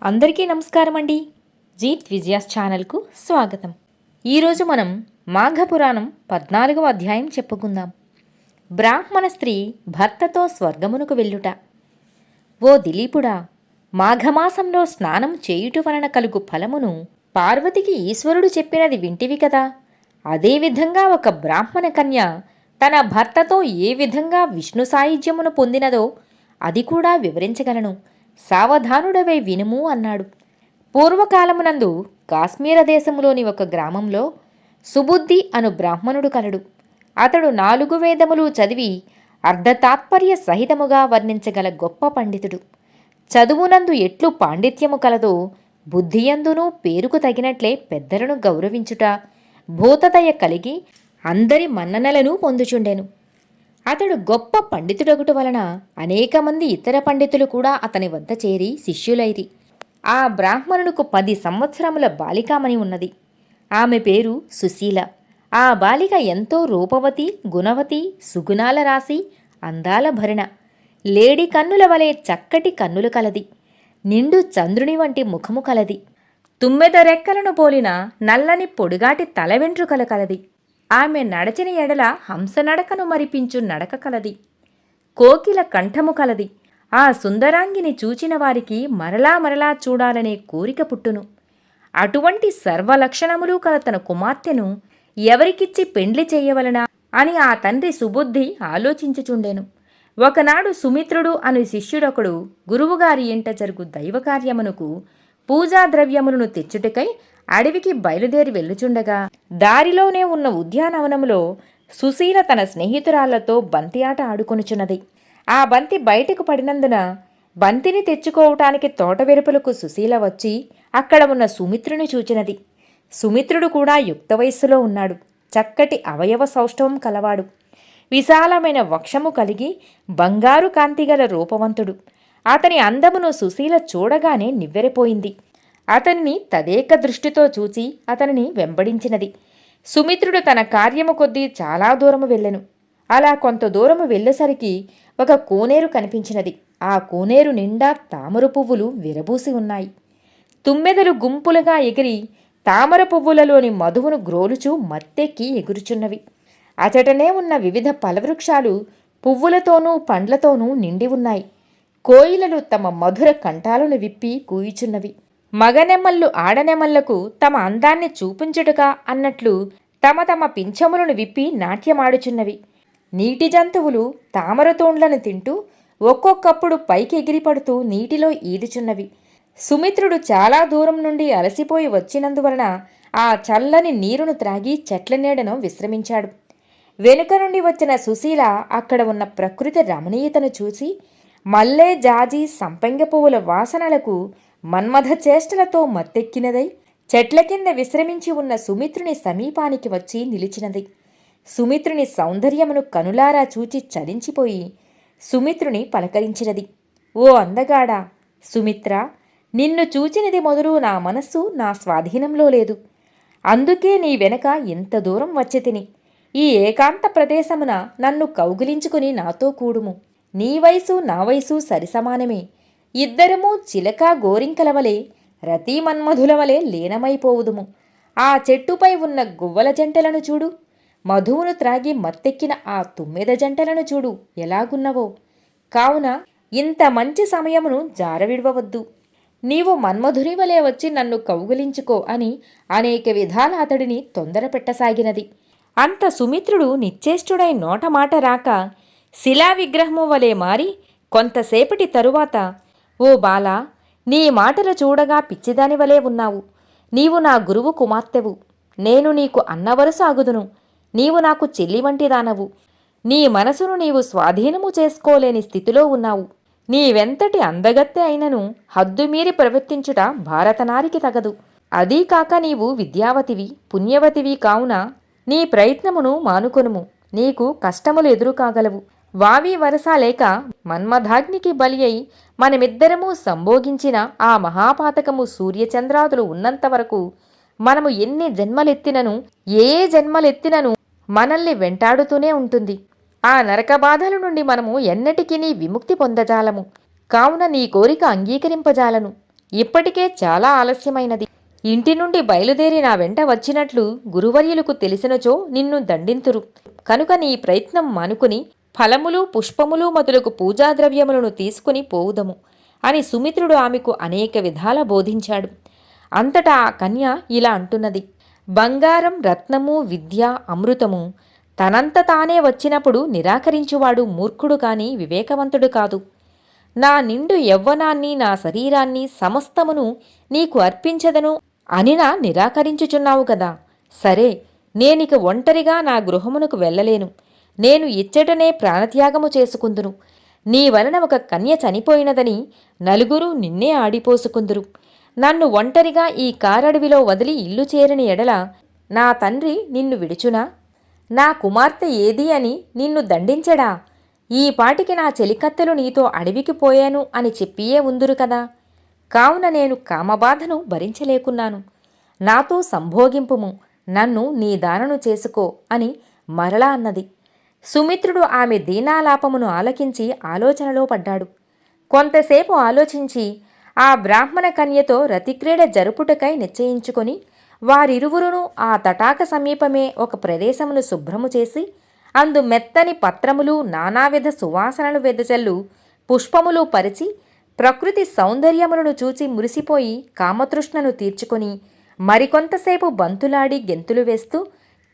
అందరికీ నమస్కారం అండి. జీత్ విజయాస్ ఛానల్కు స్వాగతం. ఈరోజు మనం మాఘపురాణం 14వ అధ్యాయం చెప్పుకుందాం. బ్రాహ్మణ స్త్రీ భర్తతో స్వర్గమునకు వెళ్ళుట. ఓ దిలీపుడా, మాఘమాసంలో స్నానం చేయుట వలన కలుగు ఫలమును పార్వతికి ఈశ్వరుడు చెప్పినది వింటివి కదా. అదేవిధంగా ఒక బ్రాహ్మణ కన్య తన భర్తతో ఏ విధంగా విష్ణు సాయుధ్యమును పొందినదో అది కూడా వివరించగలను. సావధానుడవై వినుము అన్నాడు. పూర్వకాలమునందు కాశ్మీర దేశములోని ఒక గ్రామంలో సుబుద్ధి అను బ్రాహ్మణుడు కలడు. అతడు 4 వేదములు చదివి అర్ధతాత్పర్య సహితముగా వర్ణించగల గొప్ప పండితుడు. చదువునందు ఎట్లు పాండిత్యము కలదో బుద్ధియందునూ పేరుకు తగినట్లే పెద్దలను గౌరవించుట, భూతదయ కలిగి అందరి మన్ననలను పొందుచుండెను. అతడు గొప్ప పండితుడొకటి వలన అనేక మంది ఇతర పండితులు కూడా అతని వద్ద చేరి శిష్యులైరి. ఆ బ్రాహ్మణునికి 10 సంవత్సరముల బాలికామణి ఉన్నది. ఆమె పేరు సుశీల. ఆ బాలిక ఎంతో రూపవతి, గుణవతి, సుగుణాల రాశి, అందాల భరిణ. లేడి కన్నుల వలె చక్కటి కన్నులు కలది. నిండు చంద్రుని వంటి ముఖము కలది. తుమ్మెద రెక్కలను పోలిన నల్లని పొడుగాటి తల వెంట్రుకలు కలది. ఆమె నడచిన ఎడల హంసనడకను మరిపించు నడక కలది. కోకిల కంఠము కలది. ఆ సుందరాంగిని చూచిన వారికి మరలా మరలా చూడాలనే కోరిక పుట్టును. అటువంటి సర్వలక్షణములు కల తన కుమార్తెను ఎవరికిచ్చి పెండ్లి చేయవలనా అని ఆ తండ్రి సుబుద్ధి ఆలోచించుచుండెను. ఒకనాడు సుమిత్రుడు అను శిష్యుడొకడు గురువుగారి ఇంట జరుగు దైవకార్యమునకు పూజా ద్రవ్యములను తెచ్చుటకై అడవికి బయలుదేరి వెళ్ళుచుండగా దారిలోనే ఉన్న ఉద్యానవనములో సుశీల తన స్నేహితురాళ్లతో బంతి ఆట ఆడుకొనుచున్నది. ఆ బంతి బయటకు పడినందున బంతిని తెచ్చుకోవటానికి తోట వెలుపలకు సుశీల వచ్చి అక్కడ ఉన్న సుమిత్రుని చూచినది. సుమిత్రుడు కూడా యుక్త వయస్సులో ఉన్నాడు. చక్కటి అవయవ సౌష్ఠవం కలవాడు. విశాలమైన వక్షము కలిగి బంగారు కాంతిగల రూపవంతుడు. అతని అందమును సుశీల చూడగానే నివ్వెరపోయింది. అతనిని తదేక దృష్టితో చూచి అతనిని వెంబడించినది. సుమిత్రుడు తన కార్యము కొద్దీ చాలా దూరము వెళ్ళెను. అలా కొంత దూరము వెళ్ళేసరికి ఒక కోనేరు కనిపించినది. ఆ కోనేరు నిండా తామర పువ్వులు విరబూసి ఉన్నాయి. తుమ్మెదలు గుంపులుగా ఎగిరి తామర పువ్వులలోని మధువును గ్రోలుచూ మత్తెక్కి ఎగురుచున్నవి. అచటనే ఉన్న వివిధ ఫలవృక్షాలు పువ్వులతోనూ పండ్లతోనూ నిండి ఉన్నాయి. కోయిలలు తమ మధుర కంఠాలను విప్పి కూయిచున్నవి. మగనెమ్మళ్ళు ఆడనెమ్మళ్లకు తమ అందాన్ని చూపించుటగా అన్నట్లు తమ తమ పింఛములను విప్పి నాట్యమాడుచున్నవి. నీటి జంతువులు తామరతోండ్లను తింటూ ఒక్కొక్కప్పుడు పైకి ఎగిరిపడుతూ నీటిలో ఈదుచున్నవి. సుమిత్రుడు చాలా దూరం నుండి అలసిపోయి వచ్చినందువలన ఆ చల్లని నీరును త్రాగి చెట్ల నీడను విశ్రమించాడు. వెనుక నుండి వచ్చిన సుశీల అక్కడ ఉన్న ప్రకృతి రమణీయతను చూసి మల్లె, జాజి, సంపెంగ పువ్వుల వాసనలకు మన్మథ చేష్టలతో మత్తెక్కినదై చెట్ల కింద విశ్రమించి ఉన్న సుమిత్రుని సమీపానికి వచ్చి నిలిచినది. సుమిత్రుని సౌందర్యమును కనులారా చూచి చలించిపోయి సుమిత్రుని పలకరించినది. ఓ అందగాడా, సుమిత్ర, నిన్ను చూచినది మొదలు నా మనస్సు నా స్వాధీనంలో లేదు. అందుకే నీ వెనక ఇంత దూరం వచ్చెతిని. ఈ ఏకాంత ప్రదేశమున నన్ను కౌగిలించుకుని నాతో కూడుము. నీ వయసు నా వయసు సరిసమానమే. ఇద్దరము చిలక గోరింకల వలె రతీ మన్మధుల వలె లీనమైపోవుదుము. ఆ చెట్టుపై ఉన్న గువ్వల జంటలను చూడు. మధువును త్రాగి మత్తెక్కిన ఆ తుమ్మెద జంటలను చూడు ఎలాగున్నవో. కావున ఇంత మంచి సమయమును జారవిడవద్దు. నీవు మన్మధుని వలె వచ్చి నన్ను కౌగిలించుకో అని అనేక విధాల అతడిని తొందర పెట్టసాగినది. అంత సుమిత్రుడు నిశ్చేష్టుడై నోట మాట రాక శిలా విగ్రహము వలె మారి కొంతసేపటి తరువాత, ఓ బాలా, నీ మాటలు చూడగా పిచ్చిదాని వలె ఉన్నావు. నీవు నా గురువు కుమార్తెవు. నేను నీకు అన్నవరుస అగుదును. నీవు నాకు చెల్లి వంటి దానవు. నీ మనసును నీవు స్వాధీనము చేసుకోలేని స్థితిలో ఉన్నావు. నీవెంతటి అందగత్తె అయినను హద్దుమీరి ప్రవర్తించుట భారతనారికి తగదు. అదీ కాక నీవు విద్యావతివి, పుణ్యవతివి కావున నీ ప్రయత్నమును మానుకొనుము. నీకు కష్టములు ఎదురు కాగలవు. వావి వరస లేక మన్మథాగ్నికి బలి అయి మనమిద్దరము సంభోగించిన ఆ మహాపాతకము సూర్యచంద్రాదులు ఉన్నంతవరకు మనము ఎన్ని జన్మలెత్తినను ఏ జన్మలెత్తినను మనల్ని వెంటాడుతూనే ఉంటుంది. ఆ నరక బాధల నుండి మనము ఎన్నటికీ విముక్తి పొందజాలము. కావున నీ కోరిక అంగీకరింపజాలను. ఇప్పటికే చాలా ఆలస్యమైనది. ఇంటి నుండి బయలుదేరి నా వెంట వచ్చినట్లు గురువర్యులకు తెలిసినచో నిన్ను దండింతురు. కనుక నీ ప్రయత్నం మానుకుని ఫలములు పుష్పములు మొదలగు పూజాద్రవ్యములను తీసుకుని పోవుదము అని సుమిత్రుడు ఆమెకు అనేక విధాల బోధించాడు. అంతటా ఆ కన్య ఇలా అంటున్నది: బంగారం, రత్నము, విద్య, అమృతము తనంత తానే వచ్చినప్పుడు నిరాకరించువాడు మూర్ఖుడు కాని వివేకవంతుడు కాదు. నా నిండు యవ్వనాన్ని, నా శరీరాన్ని సమస్తమును నీకు అర్పించదను అనినా నిరాకరించుచున్నావు కదా. సరే, నేనిక ఒంటరిగా నా గృహమునకు వెళ్ళలేను. నేను ఇచ్చటనే ప్రాణత్యాగము చేసుకుందును. నీ వలన ఒక కన్య చనిపోయినదని నలుగురు నిన్నే ఆడిపోసుకుందురు. నన్ను ఒంటరిగా ఈ కారడవిలో వదిలి ఇల్లు చేరని ఎడల నా తండ్రి నిన్ను విడుచునా? నా కుమార్తె ఏది అని నిన్ను దండించడా? ఈ పాటికి నా చెలికత్తెలు నీతో అడవికి పోయాను అని చెప్పియే ఉందురు కదా. కావున నేను కామబాధను భరించలేకున్నాను. నాతో సంభోగింపుము, నన్ను నీ దానను చేసుకో అని మరలా అన్నది. సుమిత్రుడు ఆమె దీనాలాపమును ఆలకించి ఆలోచనలో పడ్డాడు. కొంతసేపు ఆలోచించి ఆ బ్రాహ్మణ కన్యతో రతిక్రీడ జరుపుటకై నిశ్చయించుకొని వారిరువురును ఆ తటాక సమీపమే ఒక ప్రదేశమును శుభ్రము చేసి అందు మెత్తని పత్రములు, నానావిధ సువాసనలు వెదజల్లు పుష్పములు పరిచి ప్రకృతి సౌందర్యములను చూచి మురిసిపోయి కామతృష్ణను తీర్చుకొని మరికొంతసేపు బంతులాడి గెంతులు వేస్తూ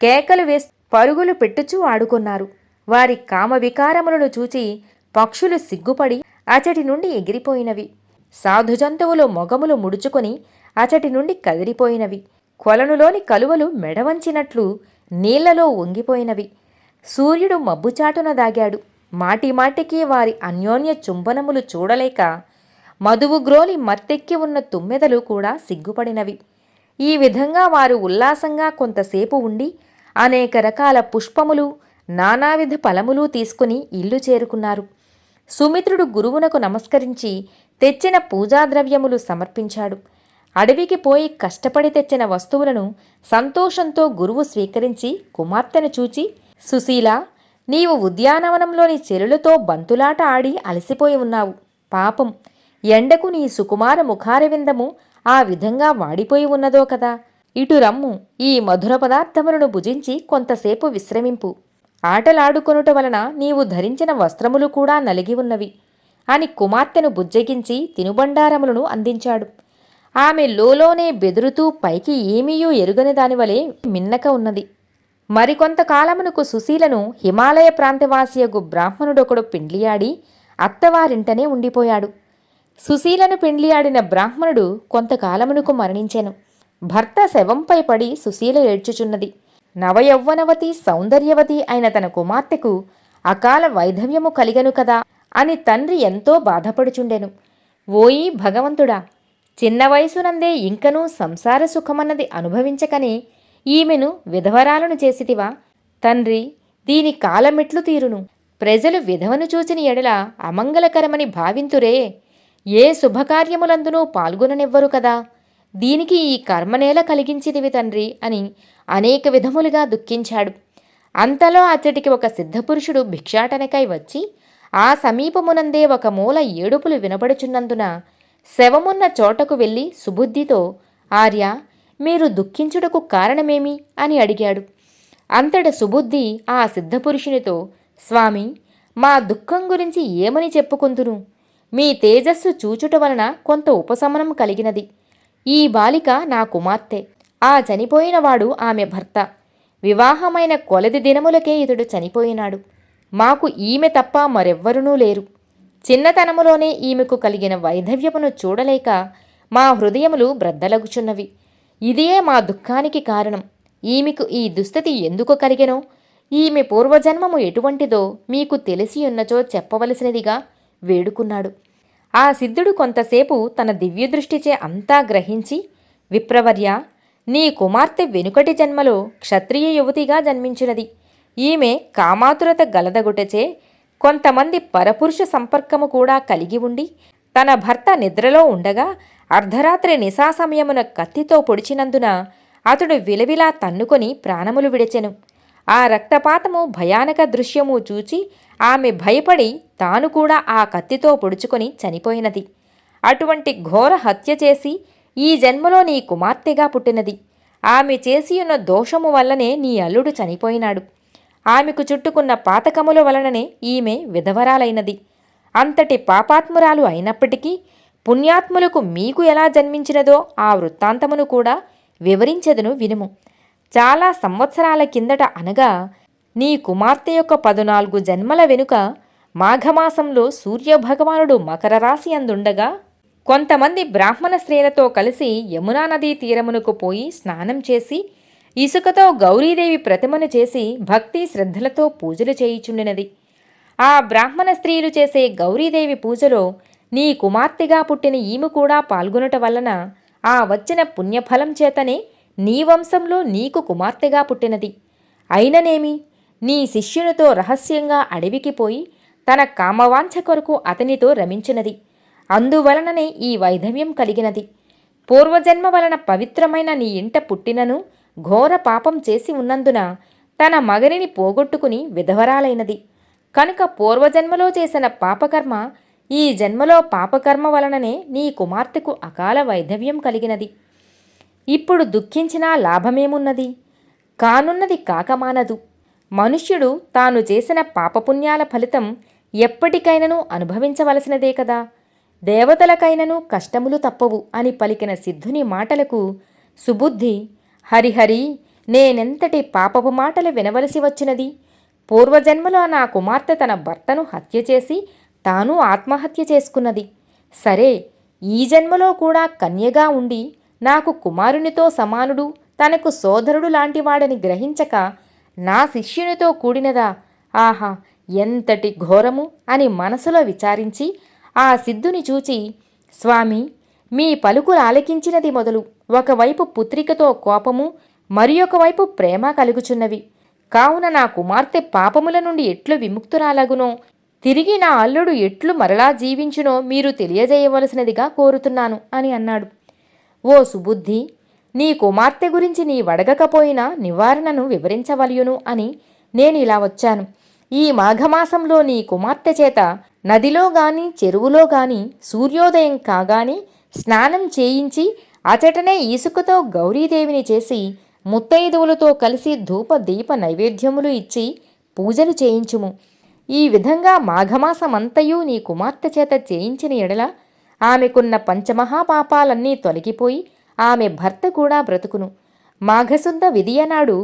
కేకలు వేస్తూ పరుగులు పెట్టుచూ ఆడుకున్నారు. వారి కామవికారములను చూచి పక్షులు సిగ్గుపడి అచటి నుండి ఎగిరిపోయినవి. సాధుజంతువులు మొగములు ముడుచుకొని అచటి నుండి కదిలిపోయినవి. కొలనులోని కలువలు మెడవంచినట్లు నీళ్లలో వంగిపోయినవి. సూర్యుడు మబ్బుచాటున దాగాడు. మాటిమాటికి వారి అన్యోన్య చుంబనములు చూడలేక మధువుగ్రోలి మత్తెక్కి ఉన్న తుమ్మెదలు కూడా సిగ్గుపడినవి. ఈ విధంగా వారు ఉల్లాసంగా కొంతసేపు ఉండి అనేక రకాల పుష్పములు, నానావిధ ఫలములు తీసుకుని ఇల్లు చేరుకున్నారు. సుమిత్రుడు గురువునకు నమస్కరించి తెచ్చిన పూజాద్రవ్యములు సమర్పించాడు. అడవికి పోయి కష్టపడి తెచ్చిన వస్తువులను సంతోషంతో గురువు స్వీకరించి కుమార్తెను చూచి, సుశీల, నీవు ఉద్యానవనంలోని చెరులతో బంతులాట ఆడి అలసిపోయి ఉన్నావు. పాపం, ఎండకు నీ సుకుమార ముఖారవిందము ఆ విధంగా వాడిపోయి ఉన్నదో కదా. ఇటు రమ్ము, ఈ మధుర పదార్థములను భుజించి కొంతసేపు విశ్రమింపు. ఆటలాడుకొనుట వలన నీవు ధరించిన వస్త్రములు కూడా నలిగి ఉన్నవి అని కుమార్తెను బుజ్జగించి తినుబండారములను అందించాడు. ఆమె లోలోనే బెదురుతూ పైకి ఏమీయూ ఎరుగని దానివలే మిన్నక ఉన్నది. మరికొంతకాలమునకు సుశీలను హిమాలయ ప్రాంతవాసియగు బ్రాహ్మణుడొకడు పెండ్లియాడి అత్తవారింటనే ఉండిపోయాడు. సుశీలను పెండ్లియాడిన బ్రాహ్మణుడు కొంతకాలమునకు మరణించెను. భర్త శవంపై పడి సుశీల ఏడ్చుచున్నది. నవయౌవనవతి సౌందర్యవతి అయిన తన కుమార్తెకు అకాల వైధవ్యము కలిగను కదా అని తండ్రి ఎంతో బాధపడుచుండెను. ఓయి భగవంతుడా, చిన్న వయసునందే ఇంకనూ సంసార సుఖమన్నది అనుభవించకనే ఈమెను విధవరాలను చేసితివా? తండ్రి, దీని కాలమెట్లు తీరును? ప్రజలు విధవను చూచిన ఎడల అమంగళకరమని భావింతురే. ఏ శుభకార్యములందునూ పాల్గొననివ్వరు కదా. దీనికి ఈ కర్మనేల కలిగించితివి తండ్రి అని అనేక విధములుగా దుఃఖించాడు. అంతలో అచ్చటికి ఒక సిద్ధపురుషుడు భిక్షాటనకై వచ్చి ఆ సమీపమునందే ఒక మూల ఏడుపులు వినబడుచున్నందున శవమున్న చోటకు వెళ్ళి సుబుద్ధితో, ఆర్య, మీరు దుఃఖించుటకు కారణమేమి అని అడిగాడు. అంతట సుబుద్ధి ఆ సిద్ధపురుషునితో, స్వామి, మా దుఃఖం గురించి ఏమని చెప్పుకుందును? మీ తేజస్సు చూచుట వలన కొంత ఉపశమనం కలిగినది. ఈ బాలిక నా కుమార్తె. ఆ చనిపోయినవాడు ఆమె భర్త. వివాహమైన కొలది దినములకే ఇతడు చనిపోయినాడు. మాకు ఈమె తప్ప మరెవ్వరునూ లేరు. చిన్నతనములోనే ఈమెకు కలిగిన వైధవ్యమును చూడలేక మా హృదయములు బ్రద్దలగుచున్నవి. ఇదే మా దుఃఖానికి కారణం. ఈమెకు ఈ దుస్థితి ఎందుకు కలిగెనో, ఈమె పూర్వజన్మము ఎటువంటిదో మీకు తెలిసియున్నచో చెప్పవలసినదిగా వేడుకున్నాడు. ఆ సిద్ధుడు కొంతసేపు తన దివ్యదృష్టిచే అంతా గ్రహించి, విప్రవర్య, నీ కుమార్తె వెనుకటి జన్మలో క్షత్రియ యువతిగా జన్మించినది. ఈమె కామాతురత గలదగుటచే కొంతమంది పరపురుష సంపర్కము కూడా కలిగి ఉండి తన భర్త నిద్రలో ఉండగా అర్ధరాత్రి నిశా సమయమున కత్తితో పొడిచినందున అతడు విలవిలా తన్నుకొని ప్రాణములు విడిచెను. ఆ రక్తపాతము భయానక దృశ్యము చూచి ఆమె భయపడి తాను కూడా ఆ కత్తితో పొడుచుకొని చనిపోయినది. అటువంటి ఘోర హత్య చేసి ఈ జన్మలో నీ కుమార్తెగా పుట్టినది. ఆమె చేసియున్న దోషము వల్లనే నీ అల్లుడు చనిపోయినాడు. ఆమెకు చుట్టుకున్న పాతకముల వలననే ఈమె విధవరాలైనది. అంతటి పాపాత్మురాలు అయినప్పటికీ పుణ్యాత్ములకు మీకు ఎలా జన్మించినదో ఆ వృత్తాంతమును కూడా వివరించెదను వినుము. చాలా సంవత్సరాల కిందట అనగా నీ కుమార్తె యొక్క 14 జన్మల వెనుక మాఘమాసంలో సూర్యభగవానుడు మకర రాశి అందుండగా కొంతమంది బ్రాహ్మణ స్త్రీలతో కలిసి యమునా నదీ తీరమునకు పోయి స్నానం చేసి ఇసుకతో గౌరీదేవి ప్రతిమను చేసి భక్తి శ్రద్ధలతో పూజలు చేయుచుండినది. ఆ బ్రాహ్మణ స్త్రీలు చేసే గౌరీదేవి పూజలో నీ కుమార్తెగా పుట్టిన ఈమె కూడా పాల్గొనట వలన ఆ వచ్చిన పుణ్యఫలం చేతనే నీ వంశంలో నీకు కుమార్తెగా పుట్టినది. అయిననేమి, నీ శిష్యునితో రహస్యంగా అడవికి పోయి తన కామవాంఛ కొరకు అతనితో రమించినది. అందువలననే ఈ వైధవ్యం కలిగినది. పూర్వజన్మ వలన పవిత్రమైన నీ ఇంట పుట్టినను ఘోర పాపం చేసి ఉన్నందున తన మగనిని పోగొట్టుకుని విధవరాలైనది. కనుక పూర్వజన్మలో చేసిన పాపకర్మ ఈ జన్మలో పాపకర్మ వలననే నీ కుమార్తెకు అకాల వైధవ్యం కలిగినది. ఇప్పుడు దుఃఖించినా లాభమేమున్నది? కానున్నది కాకమానదు. మనుష్యుడు తాను చేసిన పాపపుణ్యాల ఫలితం ఎప్పటికైనను అనుభవించవలసినదే కదా. దేవతలకైనను కష్టములు తప్పవు అని పలికిన సిద్ధుని మాటలకు సుబుద్ధి, హరిహరి, నేనెంతటి పాపపు మాటలు వినవలసి వచ్చినది. పూర్వజన్మలో నా కుమార్తె తన భర్తను హత్య చేసి తాను ఆత్మహత్య చేసుకున్నది. సరే, ఈ జన్మలో కూడా కన్యగా ఉండి నాకు కుమారునితో సమానుడు, తనకు సోదరుడు లాంటివాడని గ్రహించక నా శిష్యునితో కూడినదా? ఆహా, ఎంతటి ఘోరము అని మనసులో విచారించి ఆ సిద్ధుని చూచి, స్వామి, మీ పలుకులు ఆలకించినది మొదలు ఒకవైపు పుత్రికతో కోపము, మరి ఒకవైపు ప్రేమ కలుగుచున్నవి. కావున నా కుమార్తె పాపముల నుండి ఎట్లు విముక్తురాలగునో, తిరిగి నా అల్లుడు ఎట్లు మరలా జీవించునో మీరు తెలియజేయవలసినదిగా కోరుతున్నాను అని అన్నాడు. ఓ సుబుద్ధి, నీ కుమార్తె గురించి నీ వడగకపోయినా నివారణను వివరించవలయును అని నేను ఇలా వచ్చాను. ఈ మాఘమాసంలో నీ కుమార్తె చేత నదిలో గాని చెరువులో గాని సూర్యోదయం కాగానే స్నానం చేయించి అచటనే ఇసుకతో గౌరీదేవిని చేసి ముత్తైదువులతో కలిసి ధూప దీప నైవేద్యములు ఇచ్చి పూజలు చేయించుము. ఈ విధంగా మాఘమాసమంతయు నీ కుమార్తె చేత చేయించిన ఎడల ఆమెకున్న పంచమహాపాపాలన్నీ తొలగిపోయి ఆమె భర్త కూడా బ్రతుకును. మాఘశుద్ధ విధియనాడు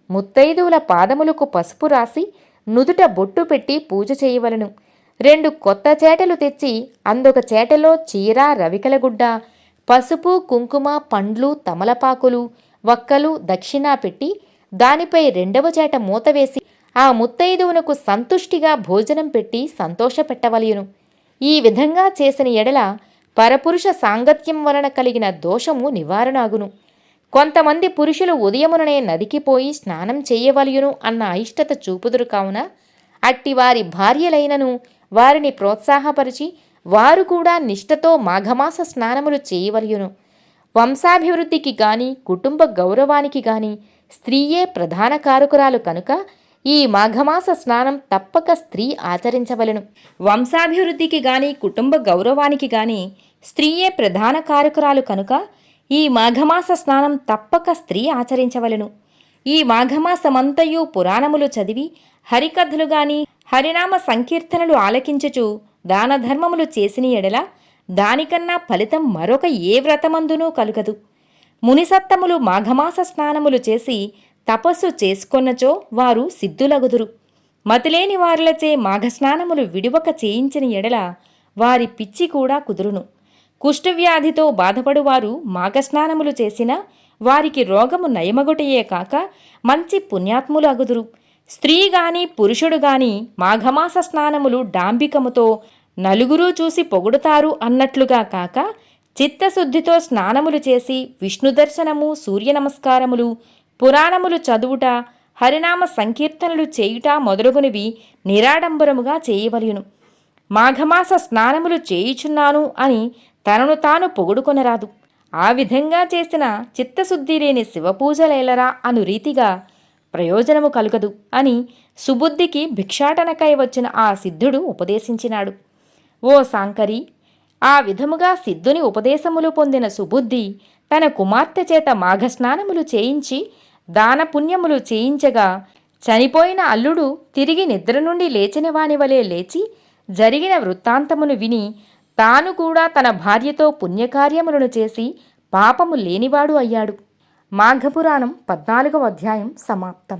ముత్తైదువుల పాదములకు పసుపు రాసి నుదుట బొట్టు పెట్టి పూజ చేయవలను. 2 కొత్త చేటలు తెచ్చి అందొక చేటలో చీర, రవికలగుడ్డ, పసుపు, కుంకుమ, పండ్లు, తమలపాకులు, వక్కలు, దక్షిణ పెట్టి దానిపై 2వ చేట మూత వేసి ఆ ముత్తైదువునకు సంతుష్టిగా భోజనం పెట్టి సంతోషపెట్టవలయును. ఈ విధంగా చేసిన ఎడల పరపురుష సాంగత్యం వలన కలిగిన దోషము నివారణాగును. కొంతమంది పురుషులు ఉదయముననే నదికి పోయి స్నానం చేయవలయును అన్న అయిష్టత చూపుదురు. కావున అట్టివారి భార్యలైనను వారిని ప్రోత్సాహపరిచి వారు కూడా నిష్ఠతో మాఘమాస స్నానములు చేయవలయును. వంశాభివృద్ధికి గాని కుటుంబ గౌరవానికి గాని స్త్రీయే ప్రధాన కారకురాలు కనుక ఈ మాఘమాస స్నానం తప్పక స్త్రీ ఆచరించవలను. వంశాభివృద్ధికి గాని కుటుంబ గౌరవానికి గాని స్త్రీయే ప్రధాన కారకురాలు కనుక ఈ మాఘమాస స్నానం తప్పక స్త్రీ ఆచరించవలను. ఈ మాఘమాసమంతయు పురాణములు చదివి హరికథలు గాని హరినామ సంకీర్తనలు ఆలకించుచు దాన ధర్మములు చేసిన ఎడల దానికన్నా ఫలితం మరొక ఏ వ్రతమందునూ కలుగదు. మునిసత్తములు మాఘమాస స్నానములు చేసి తపస్సు చేసుకొన్నచో వారు సిద్ధులగుదురు. మతిలేని వారులచే మాఘస్నానములు విడువక చేయించిన ఎడల వారి పిచ్చి కూడా కుదురును. కుష్ఠవ్యాధితో బాధపడువారు మాఘస్నానములు చేసినా వారికి రోగము నయమగుటయే కాక మంచి పుణ్యాత్ములు అగుదురు. స్త్రీ గాని పురుషుడు గాని మాఘమాస స్నానములు డాంబికముతో నలుగురూ చూసి పొగుడుతారు అన్నట్లుగా కాక చిత్తశుద్ధితో స్నానములు చేసి విష్ణు దర్శనము, సూర్య నమస్కారములు, పురాణములు చదువుట, హరినామ సంకీర్తనలు చేయుట మొదలుగునివి నిరాడంబరముగా చేయవలయును. మాఘమాస స్నానములు చేయుచున్నాను అని తనను తాను పొగుడుకొనరాదు. ఆ విధంగా చేసిన చిత్తశుద్ధి లేని శివపూజలేలరా అను రీతిగా ప్రయోజనము కలుగదు అని సుబుద్ధికి భిక్షాటనకై వచ్చిన ఆ సిద్ధుడు ఉపదేశించినాడు. ఓ సాంకరి, ఆ విధముగా సిద్ధుని ఉపదేశములు పొందిన సుబుద్ధి తన కుమార్తె చేత మాఘస్నానములు చేయించి దానపుణ్యములు చేయించగా చనిపోయిన అల్లుడు తిరిగి నిద్ర నుండి లేచిన వానివలే లేచి జరిగిన వృత్తాంతమును విని తాను కూడా తన భార్యతో పుణ్యకార్యములను చేసి పాపము లేనివాడు అయ్యాడు. మాఘపురాణం 14వ అధ్యాయం సమాప్తం.